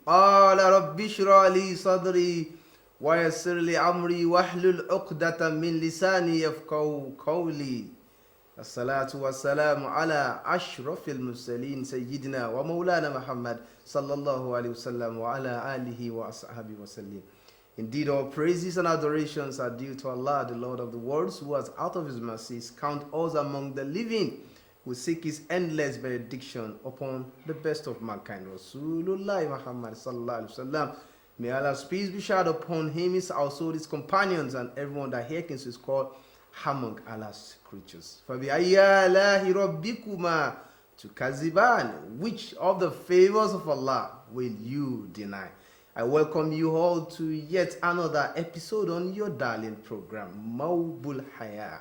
قال رب اشرح لي صدري ويسر لي أمري واحلل عقدة من لساني يفقهوا قولي. الصلاة والسلام على أشرف المرسلين سيدنا ومولانا Muhammad sallallahu alaihi wasallam wa ala alihi wa ashabihi wasallam. Indeed, all praises and adorations are due to Allah, the Lord of the worlds, who has out of His mercies count us among the living, who seek His endless benediction upon the best of mankind, Rasulullah Muhammad sallallahu alaihi wasallam. May Allah's peace be showered upon him, his household, his companions, and everyone that hearkens his call among Allah's creatures. فَبِأَيِّ آلَاءِ رَبِّكُمَا تُكَذِّبَانِ? Which of the favors of Allah will you deny? I welcome you all to yet another episode on your darling program, Mawbul Haya,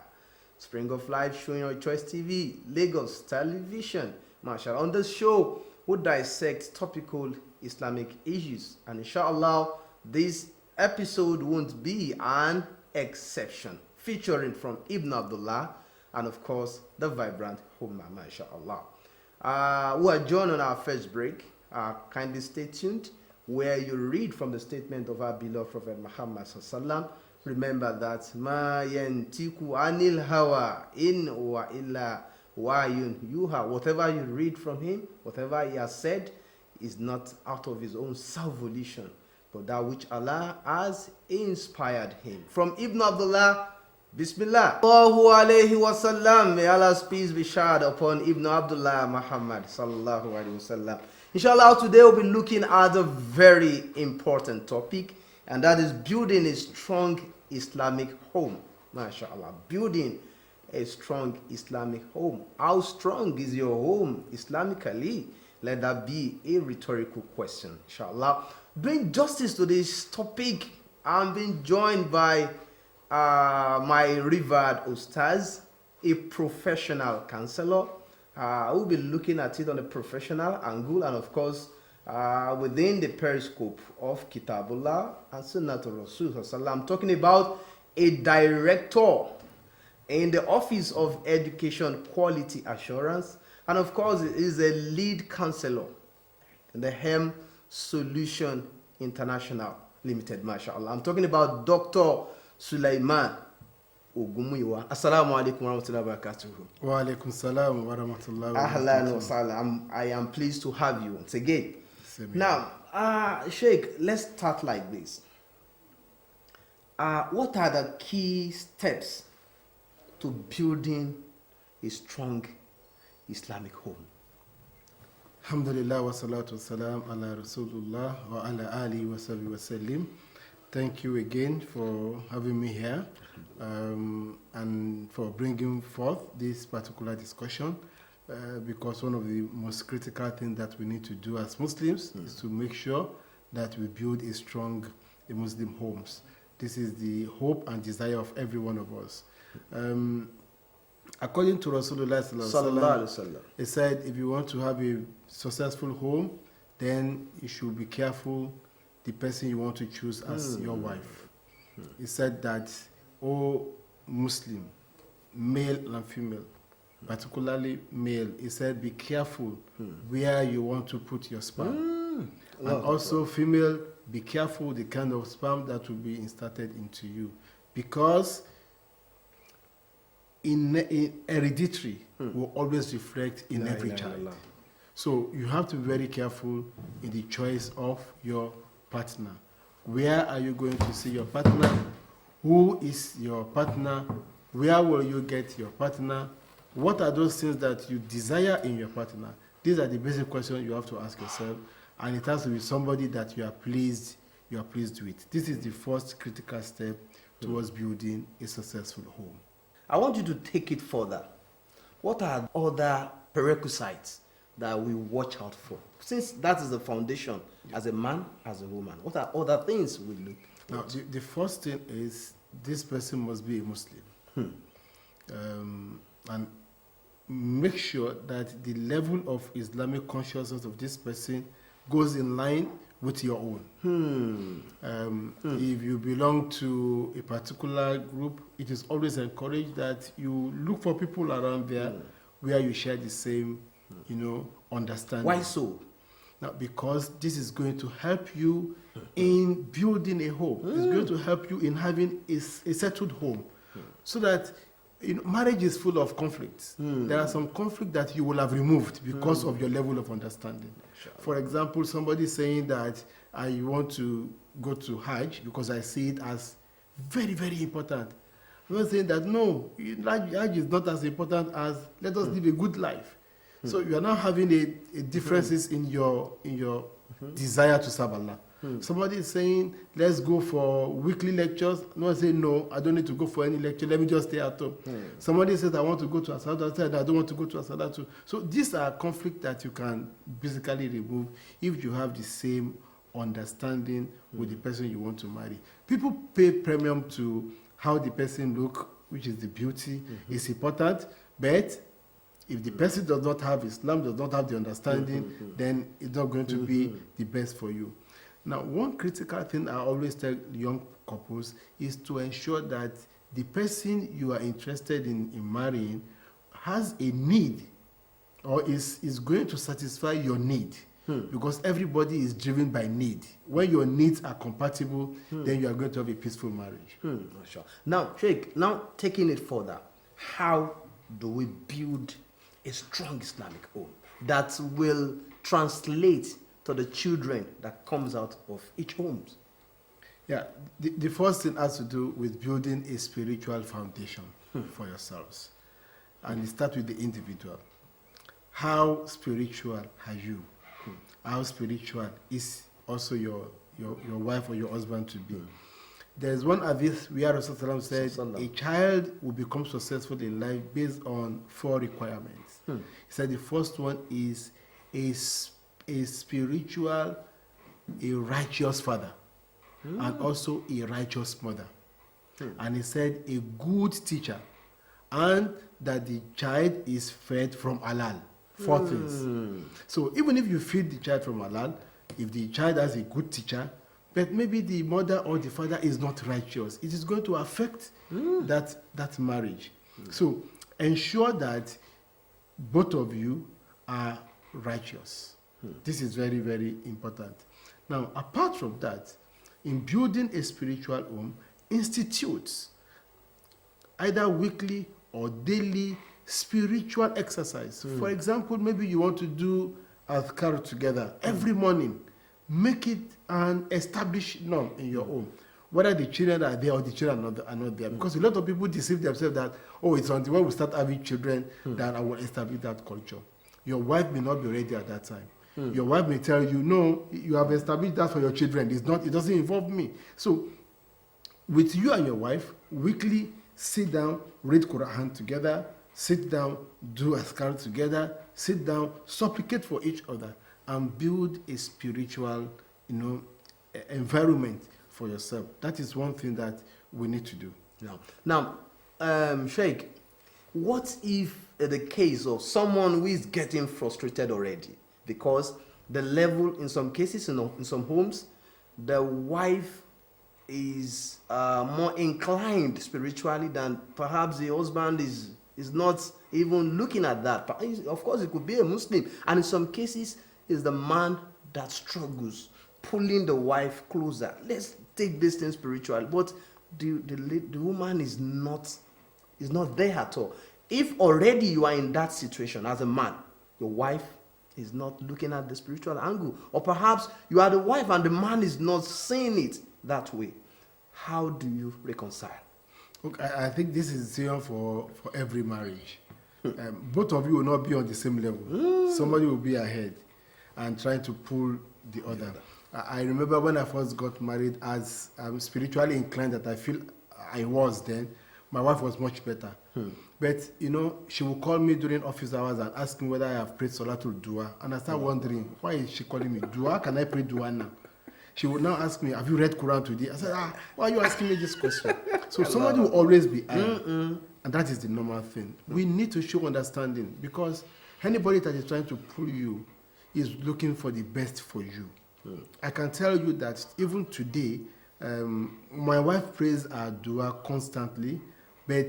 Spring of Life, showing on Choice TV, Lagos Television. Mashallah. On this show, we dissect topical Islamic issues, and inshallah, this episode won't be an exception. Featuring from Ibn Abdullah and of course the vibrant Humma, mashallah. We are joined on our first break. Kindly stay tuned, where you read from the statement of our beloved Prophet Muhammad sallallahu. Remember that ma yantiku anil hawa in wa illa wayun yuha. Whatever you read from him, whatever he has said, is not out of his own self-volition, but that which Allah has inspired him. From Ibn Abdullah, Bismillah. Allahu alayhi wasallam. May Allah's peace be showered upon Ibn Abdullah Muhammad sallallahu alayhi wasallam. Inshallah, today we'll be looking at a very important topic, and that is building a strong Islamic home. MashaAllah. Building a strong Islamic home. How strong is your home Islamically? Let that be a rhetorical question. Inshallah. Doing justice to this topic, I'm being joined by my revered Ustaz, a professional counselor. We'll be looking at it on a professional angle, and of course, within the periscope of Kitabullah and Sunnatul Rasul. I'm talking about a director in the Office of Education Quality Assurance, and of course, he is a lead counselor in the HEM Solution International Limited, mashallah. I'm talking about Dr. Sulaiman Ogumuyiwa. Assalamu alaikum wa rahmatullahi wa barakatuh. Wa alaikum salam wa rahmatullahi wa Ahlan wa sahlan. I am pleased to have you once again. Same Now, Sheikh, let's start like this. What are the key steps to building a strong Islamic home? Alhamdulillah wa salatu wa salam ala Rasulullah wa ala alihi wa sahbihi wa sallim. Thank you again for having me here and for bringing forth this particular discussion, because one of the most critical things that we need to do as Muslims is to make sure that we build a strong Muslim homes. This is the hope and desire of every one of us. According to Rasulullah sallallahu alaihi wasallam, he said, if you want to have a successful home, then you should be careful the person you want to choose as your wife. He said that, oh Muslim, male and female, particularly male, he said, be careful where you want to put your sperm. And also female, be careful the kind of sperm that will be inserted into you, because in hereditary will always reflect in every child. So you have to be very careful in the choice of your partner. Where are you going to see your partner? Who is your partner? Where will you get your partner? What are those things that you desire in your partner? These are the basic questions you have to ask yourself, and it has to be somebody that you are pleased with. This is the first critical step towards building a successful home. I want you to take it further. What are other prerequisites that we watch out for? Since that is the foundation, as a man, as a woman, what are other things we look for? Now, the first thing is this person must be a Muslim. And make sure that the level of Islamic consciousness of this person goes in line with your own. If you belong to a particular group, it is always encouraged that you look for people around there where you share the same, understanding. Why so? Now, because this is going to help you in building a home. It's going to help you in having a settled home. So that marriage is full of conflicts. There are some conflicts that you will have removed because of your level of understanding. Sure. For example, somebody saying that I want to go to Hajj because I see it as very, very important. I'm not saying that, no, Hajj is not as important as let us live a good life. So you are now having a differences in your desire to serve Allah. Somebody is saying, let's go for weekly lectures. No one saying, no, I don't need to go for any lecture. Let me just stay at home. Somebody says, I want to go to Asada. I said, I don't want to go to Asada too. So these are conflicts that you can basically remove if you have the same understanding with the person you want to marry. People pay premium to how the person look, which is the beauty, is important. But if the person does not have Islam, does not have the understanding, then it's not going to be the best for you. Now, one critical thing I always tell young couples is to ensure that the person you are interested in marrying has a need or is going to satisfy your need. Because everybody is driven by need. When your needs are compatible, then you are going to have a peaceful marriage. Sure. Now, Sheikh, now taking it further, how do we build a strong Islamic home that will translate to the children that comes out of each home? Yeah, the first thing has to do with building a spiritual foundation for yourselves. And it starts with the individual. How spiritual are you? How spiritual is also your wife or your husband to be? There's one hadith where Rasulullah said a child will become successful in life based on 4 requirements. He said the first one is a spiritual, a righteous father, and also a righteous mother. And he said a good teacher, and that the child is fed from halal. 4 things. So even if you feed the child from halal, if the child has a good teacher, but maybe the mother or the father is not righteous, it is going to affect that marriage. So ensure that both of you are righteous. This is very, very important. Now, apart from that, in building a spiritual home, institutes either weekly or daily spiritual exercise. For example, maybe you want to do adhkar together every morning. Make it an established norm in your home, whether the children are there or the children are not there. Because a lot of people deceive themselves that, oh, it's until when we start having children that I will establish that culture. Your wife may not be ready at that time. Your wife may tell you, no, you have established that for your children. It doesn't involve me. So with you and your wife, weekly sit down, read Quran together, sit down, do azkar together, sit down, supplicate for each other, and build a spiritual, environment for yourself. That is one thing that we need to do. Now, Sheikh, what if the case of someone who is getting frustrated already because the level, in some cases, in some homes, the wife is more inclined spiritually than perhaps the husband is not even looking at that. But of course, it could be a Muslim. And in some cases, it's the man that struggles, pulling the wife closer. Let's take this thing spiritual. But the woman is not there at all. If already you are in that situation as a man, your wife is not looking at the spiritual angle. Or perhaps you are the wife and the man is not seeing it that way. How do you reconcile? Okay, I think this is the same for every marriage. Both of you will not be on the same level. Somebody will be ahead and trying to pull the other. I remember when I first got married, as I'm spiritually inclined that I feel I was then, my wife was much better. But, she will call me during office hours and ask me whether I have prayed Salatul Dua. And I start wondering, why is she calling me Dua? Can I pray Dua now? She would now ask me, have you read Quran today? I said, why are you asking me this question? So somebody will always be and that is the normal thing. We need to show understanding, because anybody that is trying to pull you is looking for the best for you. I can tell you that even today, my wife prays her dua constantly, but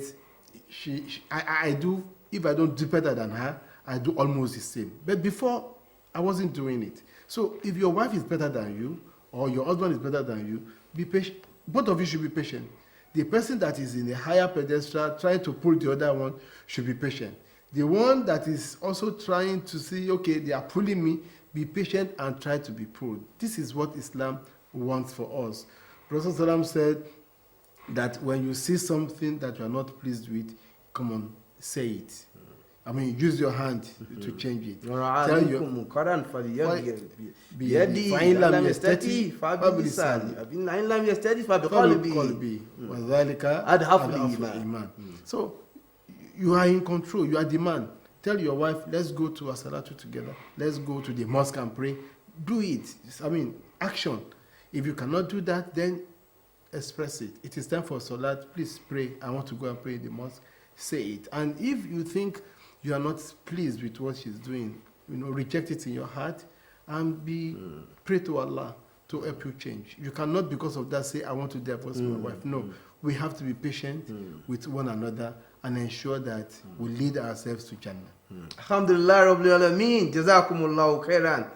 I do, if I don't do better than her, I do almost the same. But before, I wasn't doing it. So if your wife is better than you, or your husband is better than you, be patient. Both of you should be patient. The person that is in a higher pedestal trying to pull the other one should be patient. The one that is also trying to see, okay, they are pulling me, be patient and try to be pulled. This is what Islam wants for us. Prophet ﷺ said that when you see something that you are not pleased with, come on, say it. I mean, use your hand to change it. Tell your So you are in control, you are the man. Tell your wife, let's go to As-Salatu together. Let's go to the mosque and pray. Do it. I mean, action. If you cannot do that, then express it. It is time for Salat. Please pray. I want to go and pray in the mosque. Say it. And if you think you are not pleased with what she's doing, reject it in your heart and pray to Allah to help you change. You cannot, because of that, say, I want to divorce my wife. No, we have to be patient with one another and ensure that we lead ourselves to Jannah. Alhamdulillah Rabbil Alameen. Jazakumullahu khairan,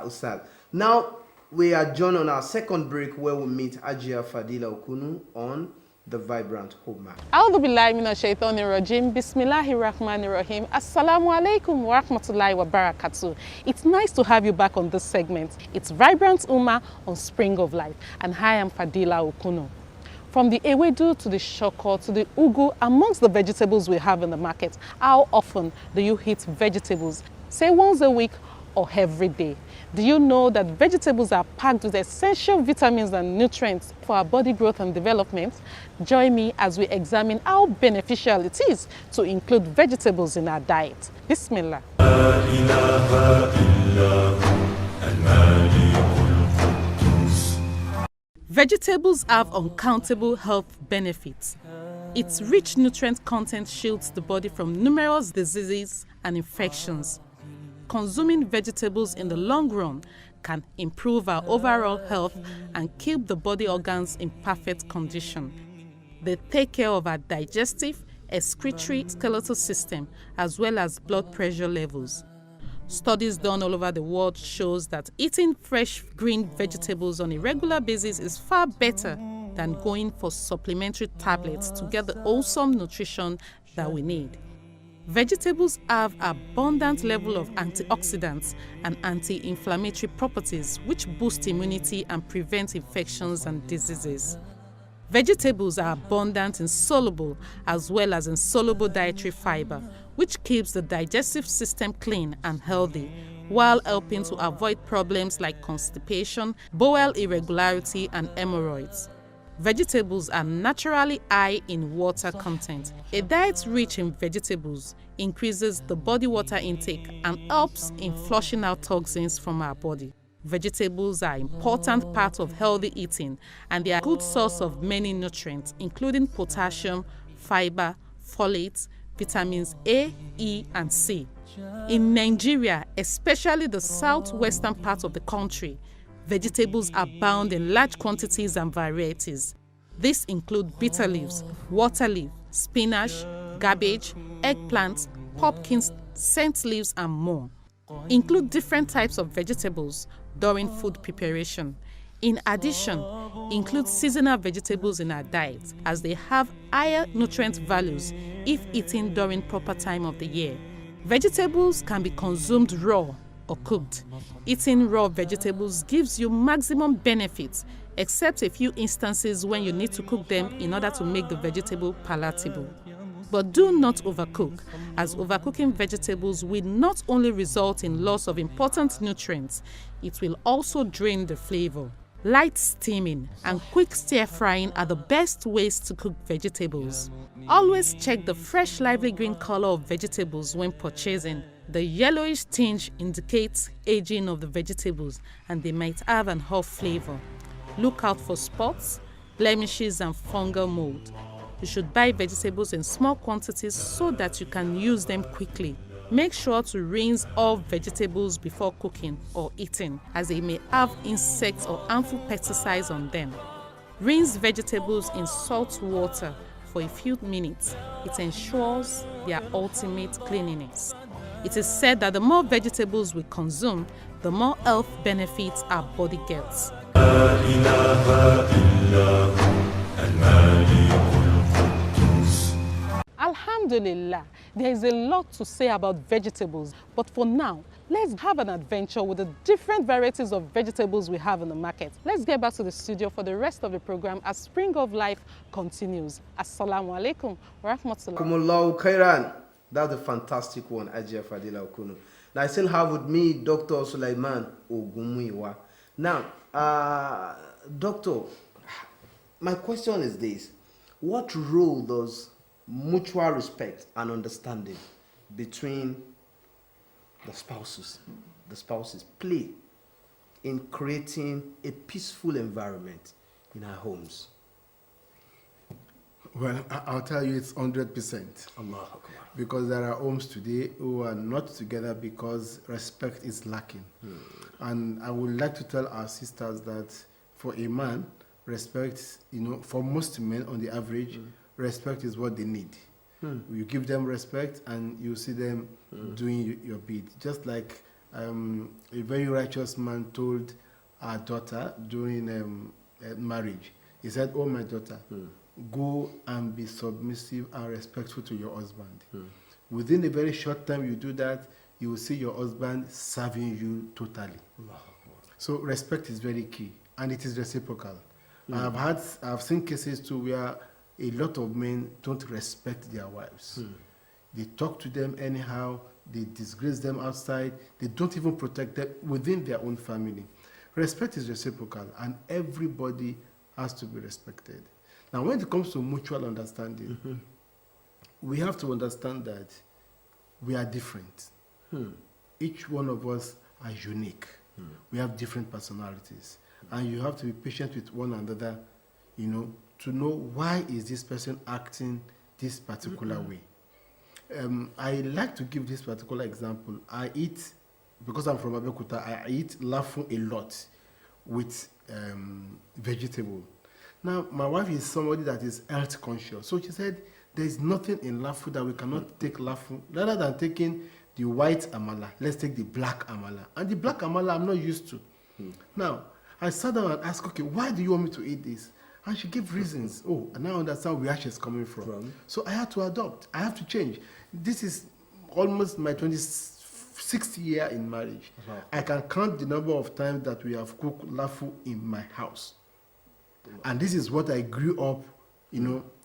Ustad. Now, we are joined on our second break where we meet Ajia Fadila Okunu on the vibrant Homa. A'udhu billahi minash shaitanir rajim. Bismillahir rahmanir rahim. Assalamu alaikum wa rahmatullahi wa barakatuh. It's nice to have you back on this segment. It's Vibrant Ummah on Spring of Life, and I am Fadila Okunu. From the ewedu to the shoko to the ugu, amongst the vegetables we have in the market, how often do you eat vegetables? Say once a week or every day. Do you know that vegetables are packed with essential vitamins and nutrients for our body growth and development? Join me as we examine how beneficial it is to include vegetables in our diet. Bismillah. Vegetables have uncountable health benefits. Its rich nutrient content shields the body from numerous diseases and infections. Consuming vegetables in the long run can improve our overall health and keep the body organs in perfect condition. They take care of our digestive, excretory, skeletal system, as well as blood pressure levels. Studies done all over the world shows that eating fresh green vegetables on a regular basis is far better than going for supplementary tablets to get the wholesome nutrition that we need. Vegetables have abundant level of antioxidants and anti-inflammatory properties which boost immunity and prevent infections and diseases. Vegetables are abundant in soluble as well as insoluble dietary fiber, which keeps the digestive system clean and healthy, while helping to avoid problems like constipation, bowel irregularity, and hemorrhoids. Vegetables are naturally high in water content. A diet rich in vegetables increases the body water intake and helps in flushing out toxins from our body. Vegetables are an important part of healthy eating, and they are a good source of many nutrients, including potassium, fiber, folate, vitamins A, E, and C. In Nigeria, especially the southwestern part of the country, vegetables abound in large quantities and varieties. These include bitter leaves, water leaf, spinach, cabbage, eggplant, pumpkins, scent leaves, and more. Include different types of vegetables during food preparation. In addition, include seasonal vegetables in our diet, as they have higher nutrient values if eaten during proper time of the year. Vegetables can be consumed raw or cooked. Eating raw vegetables gives you maximum benefits, except a few instances when you need to cook them in order to make the vegetable palatable. But do not overcook, as overcooking vegetables will not only result in loss of important nutrients, it will also drain the flavor. Light steaming and quick stir frying are the best ways to cook vegetables. Always check the fresh lively green color of vegetables when purchasing. The yellowish tinge indicates aging of the vegetables, and they might have an off flavor. Look out for spots, blemishes, and fungal mold. You should buy vegetables in small quantities so that you can use them quickly. Make sure to rinse all vegetables before cooking or eating, as they may have insects or harmful pesticides on them. Rinse vegetables in salt water for a few minutes. It ensures their ultimate cleanliness. It is said that the more vegetables we consume, the more health benefits our body gets. Alhamdulillah, there is a lot to say about vegetables, but for now, let's have an adventure with the different varieties of vegetables we have in the market. Let's get back to the studio for the rest of the program as Spring of Life continues. Assalamu alaikum wa rahmatullah. Kumullahu khairan. That's a fantastic one, Ajia Fadila Okunu. Now, I still have with me Dr. Sulaiman Ogumuiwa. Now, Doctor, my question is this. What role does mutual respect and understanding between the spouses play in creating a peaceful environment in our homes? Well, I'll tell you it's 100%. Allah Akbar. Because there are homes today who are not together because respect is lacking. And I would like to tell our sisters that for a man, respect, for most men on the average, respect is what they need. You give them respect and you see them doing your bid. Just like a very righteous man told our daughter during marriage. He said, "Oh, my daughter, go and be submissive and respectful to your husband." Within a very short time you do that, you will see your husband serving you totally. So respect is very key, and it is reciprocal. I've seen cases too where a lot of men don't respect their wives. They talk to them anyhow, they disgrace them outside, they don't even protect them within their own family. Respect is reciprocal, and everybody has to be respected. Now, when it comes to mutual understanding, we have to understand that we are different. Each one of us are unique. We have different personalities. And you have to be patient with one another, to know why is this person acting this particular way. I like to give this particular example. I eat, because I'm from Abeokuta, I eat lafu a lot with vegetable. Now, my wife is somebody that is health conscious. So she said, there is nothing in lafu that we cannot take lafu. Rather than taking the white amala, let's take the black amala. And the black amala I'm not used to. Now, I sat down and asked, okay, why do you want me to eat this? And she gave reasons. Oh, and now I understand where she's coming from. So I had to adopt. I have to change. This is almost my 26th year in marriage. I can count the number of times that we have cooked lafu in my house. And this is what I grew up,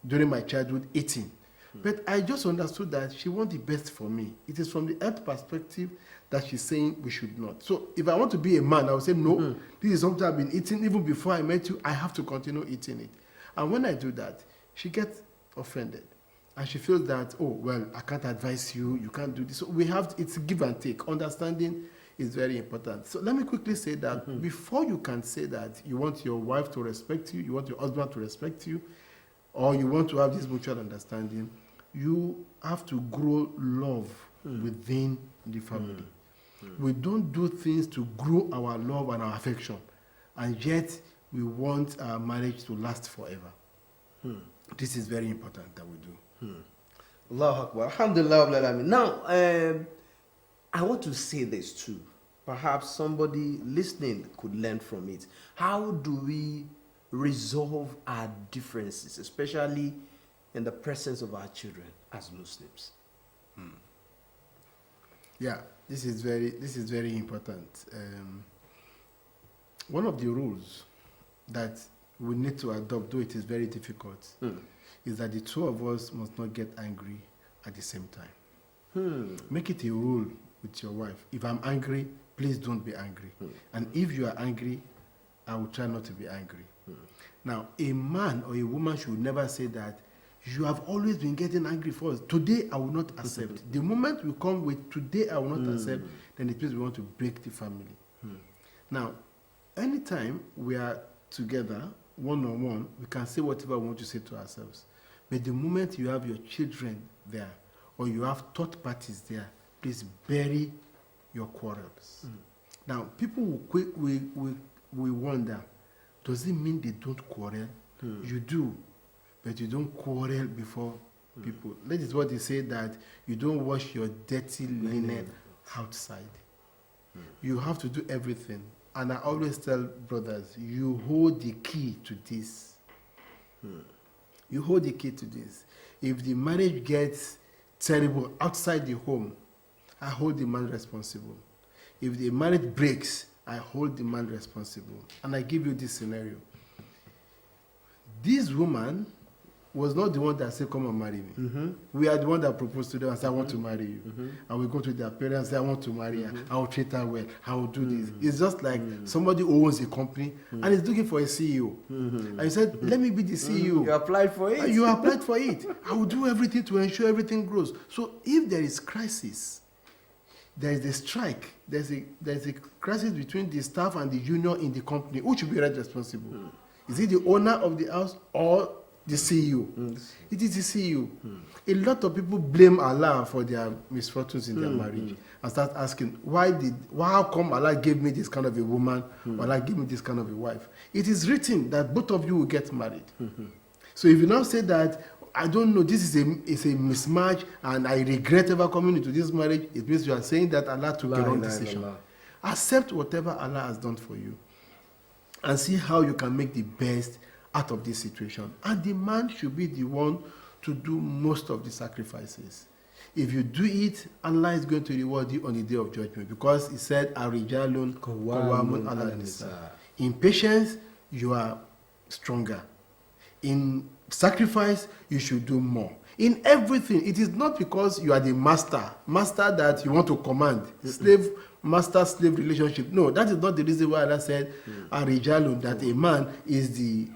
during my childhood eating. But I just understood that she wants the best for me. It is from the health perspective that she's saying we should not. So if I want to be a man, I would say, no, this is something I've been eating even before I met you. I have to continue eating it. And when I do that, she gets offended. And she feels that, oh, well, I can't advise you. You can't do this. So it's give and take. Understanding is very important. So let me quickly say that before you can say that you want your wife to respect you, you want your husband to respect you, or you want to have this mutual understanding, you have to grow love within the family. We don't do things to grow our love and our affection, and yet we want our marriage to last forever. This is very important that we do. Allahu Akbar. Alhamdulillah. Now, I want to say this too. Perhaps somebody listening could learn from it. How do we resolve our differences, especially in the presence of our children as Muslims? Yeah, this is very important. One of the rules that we need to adopt, though it is very difficult, is that the two of us must not get angry at the same time. Make it a rule with your wife. If I'm angry, please don't be angry. And if you are angry, I will try not to be angry. Now, a man or a woman should never say that you have always been getting angry first. Today, I will not accept. The moment we come with today, I will not accept, then it means we want to break the family. Now, anytime we are together, one-on-one, we can say whatever we want to say to ourselves. But the moment you have your children there, or you have third parties there, please bury your quarrels. Now, people will wonder, does it mean they don't quarrel? You do, but you don't quarrel before people. That is what they say, that you don't wash your dirty linen outside. You have to do everything. And I always tell brothers, you hold the key to this. You hold the key to this. If the marriage gets terrible outside the home, I hold the man responsible. If the marriage breaks, I hold the man responsible. And I give you this scenario. This woman was not the one that said, come and marry me. We are the one that proposed to them and said, I want to marry you. And we go to their parents and say, I want to marry her. I will treat her well. I will do this. It's just like somebody owns a company and is looking for a CEO. And you said, let me be the CEO. You applied for it. And you applied for it. I will do everything to ensure everything grows. So if there is crisis, there is a strike, there's a crisis between the staff and the union in the company, who should be responsible? Is it the owner of the house or the CEO? It is the CEO. A lot of people blame Allah for their misfortunes in their marriage and start asking, how come Allah gave me this kind of a woman, or Allah gave me this kind of a wife? It is written that both of you will get married. So if you now say that, I don't know, this is a mismatch and I regret ever coming into this marriage, it means you are saying that Allah took a wrong decision. Accept whatever Allah has done for you and see how you can make the best out of this situation. And the man should be the one to do most of the sacrifices. If you do it, Allah is going to reward you on the day of judgment, because he said, Ar-rijalun qawwamun 'ala an-nisa. In patience, you are stronger. In sacrifice, you should do more. In everything, it is not because you are the master that you want to command. Master-slave relationship. No, that is not the reason why Allah said, Ar-rijalun, that a man is the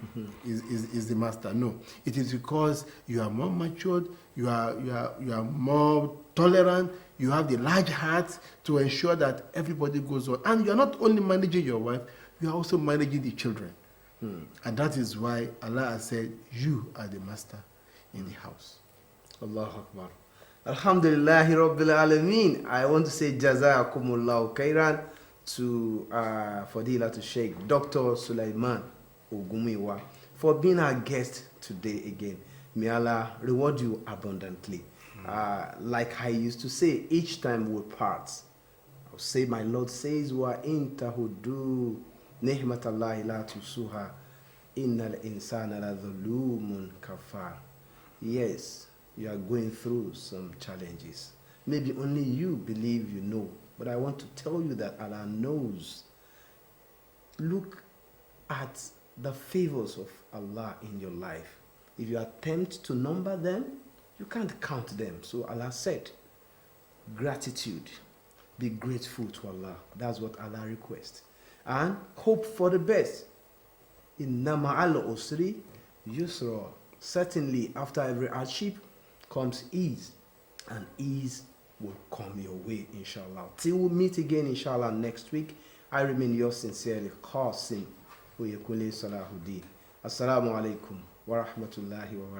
master. No, it is because you are more matured, you are more tolerant, you have the large heart to ensure that everybody goes on. And you are not only managing your wife, you are also managing the children. And that is why Allah has said, you are the master in the house. Allahu Akbar. Alhamdulillahi Rabbil Alameen. I want to say Jazakumullahu Khairan to Fadilatul Sheikh Dr. Sulaiman Ogumiwa for being our guest today again. May Allah reward you abundantly. Like I used to say, each time we part, I'll say, my Lord says, wa in tahudu ni'matallahi la tusuha innal insana la dhulumun kafar. Yes, you are going through some challenges. Maybe only you believe you know, but I want to tell you that Allah knows. Look at the favors of Allah in your life. If you attempt to number them, you can't count them. So Allah said, gratitude, be grateful to Allah. That's what Allah requests. And hope for the best. Inna ma'al usri yusra. Certainly, after every hardship comes ease, and ease will come your way, inshallah. Till we meet again, inshallah, next week, I remain yours sincerely, Qasim Oyekule Salahuddin. Assalamu alaikum wa rahmatullahi wa barakatuh.